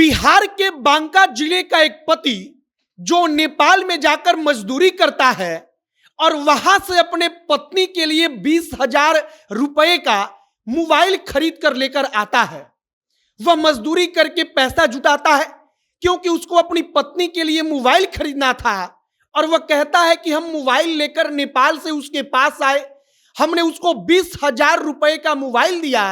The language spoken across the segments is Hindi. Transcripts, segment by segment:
बिहार के बांका जिले का एक पति जो नेपाल में जाकर मजदूरी करता है और वहां से अपने पत्नी के लिए 20,000 रुपए का मोबाइल खरीद कर लेकर आता है। वह मजदूरी करके पैसा जुटाता है क्योंकि उसको अपनी पत्नी के लिए मोबाइल खरीदना था और वह कहता है कि हम मोबाइल लेकर नेपाल से उसके पास आए। हमने उसको 20,000 रुपए का मोबाइल दिया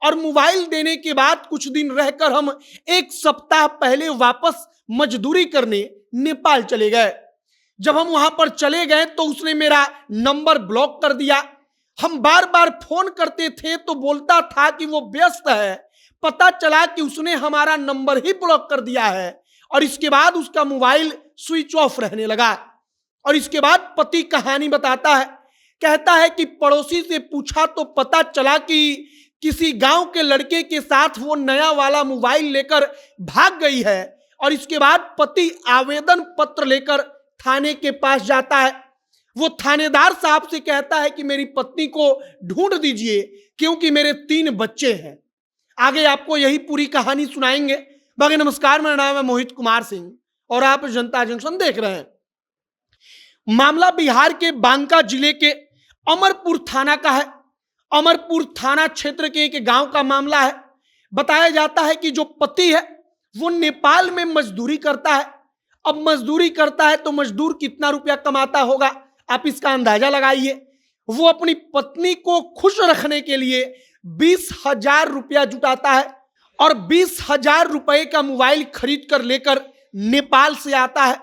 और मोबाइल देने के बाद कुछ दिन रहकर हम एक सप्ताह पहले वापस मजदूरी करने नेपाल चले गए। जब हम वहां पर चले गए तो उसने मेरा नंबर ब्लॉक कर दिया। हम बार बार फोन करते थे तो बोलता था कि वो व्यस्त है। पता चला कि उसने हमारा नंबर ही ब्लॉक कर दिया है और इसके बाद उसका मोबाइल स्विच ऑफ रहने लगा। और इसके बाद पति कहानी बताता है, कहता है कि पड़ोसी से पूछा तो पता चला कि किसी गांव के लड़के के साथ वो नया वाला मोबाइल लेकर भाग गई है। और इसके बाद पति आवेदन पत्र लेकर थाने के पास जाता है। वो थानेदार साहब से कहता है कि मेरी पत्नी को ढूंढ दीजिए क्योंकि मेरे 3 बच्चे हैं। आगे आपको यही पूरी कहानी सुनाएंगे। बाकी नमस्कार, मेरा नाम है मोहित कुमार सिंह और आप जनता जंक्शन देख रहे हैं। मामला बिहार के बांका जिले के अमरपुर थाना का है। अमरपुर थाना क्षेत्र के एक गांव का मामला है। बताया जाता है कि जो पति है वो नेपाल में मजदूरी करता है। अब मजदूरी करता है तो मजदूर कितना रुपया कमाता होगा, आप इसका अंदाजा लगाइए। वो अपनी पत्नी को खुश रखने के लिए 20,000 रुपया जुटाता है और 20,000 रुपए का मोबाइल खरीद कर लेकर नेपाल से आता है।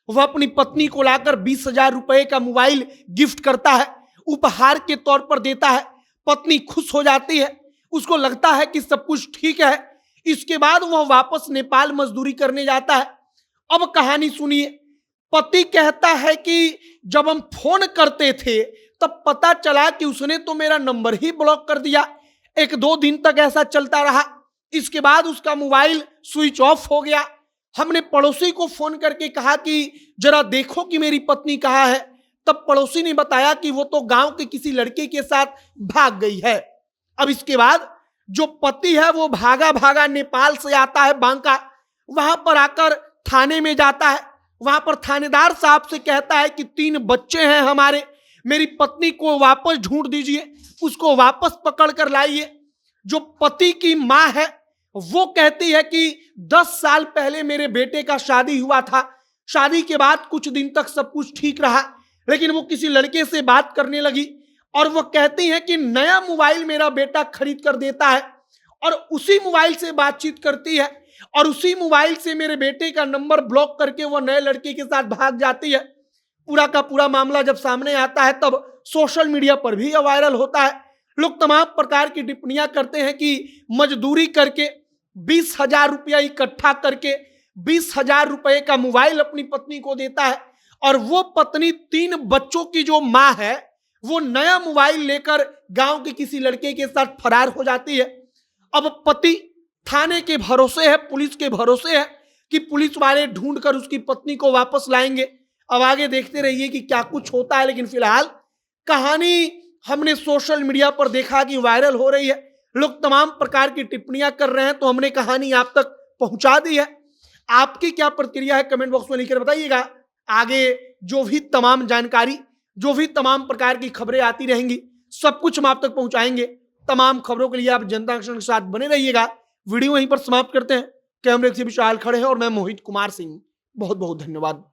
वह अपनी पत्नी को लाकर 20,000 रुपए का मोबाइल गिफ्ट करता है, उपहार के तौर पर देता है। पत्नी खुश हो जाती है, उसको लगता है कि सब कुछ ठीक है। इसके बाद वह वापस नेपाल मजदूरी करने जाता है। अब कहानी सुनिए। पति कहता है कि जब हम फोन करते थे तब पता चला कि उसने तो मेरा नंबर ही ब्लॉक कर दिया। 1-2 दिन तक ऐसा चलता रहा। इसके बाद उसका मोबाइल स्विच ऑफ हो गया। हमने पड़ोसी को फोन करके कहा कि जरा देखो कि मेरी पत्नी कहाँ है। तब पड़ोसी ने बताया कि वो तो गांव के किसी लड़के के साथ भाग गई है। अब इसके बाद जो पति है वो भागा भागा नेपाल से आता है बांका। वहां पर आकर थाने में जाता है। वहां पर थानेदार साहब से कहता है कि 3 बच्चे हैं हमारे, मेरी पत्नी को वापस ढूंढ दीजिए, उसको वापस पकड़ कर लाइए। जो पति की मां है वो कहती है कि 10 साल पहले मेरे बेटे का शादी हुआ था। शादी के बाद कुछ दिन तक सब कुछ ठीक रहा, लेकिन वो किसी लड़के से बात करने लगी और वो कहती है कि नया मोबाइल मेरा बेटा खरीद कर देता है और उसी मोबाइल से बातचीत करती है और उसी मोबाइल से मेरे बेटे का नंबर ब्लॉक करके वो नए लड़के के साथ भाग जाती है। पूरा का पूरा मामला जब सामने आता है तब सोशल मीडिया पर भी वायरल होता है। लोग तमाम प्रकार की टिप्पणियां करते हैं कि मजदूरी करके 20,000 रुपया इकट्ठा करके 20,000 रुपए का मोबाइल अपनी पत्नी को देता है और वो पत्नी 3 बच्चों की जो मां है वो नया मोबाइल लेकर गांव के किसी लड़के के साथ फरार हो जाती है। अब पति थाने के भरोसे है, पुलिस के भरोसे है कि पुलिस वाले ढूंढकर उसकी पत्नी को वापस लाएंगे। अब आगे देखते रहिए कि क्या कुछ होता है। लेकिन फिलहाल कहानी हमने सोशल मीडिया पर देखा कि वायरल हो रही है। लोग तमाम प्रकार की टिप्पणियां कर रहे हैं तो हमने कहानी आप तक पहुंचा दी है। आपकी क्या प्रतिक्रिया है कमेंट बॉक्स में लिखकर बताइएगा। आगे जो भी तमाम जानकारी, जो भी तमाम प्रकार की खबरें आती रहेंगी सब कुछ हम आप तक पहुंचाएंगे। तमाम खबरों के लिए आप जनता जंक्शन के साथ बने रहिएगा। वीडियो वहीं पर समाप्त करते हैं। कैमरे से विशाल खड़े हैं और मैं मोहित कुमार सिंह। बहुत बहुत धन्यवाद।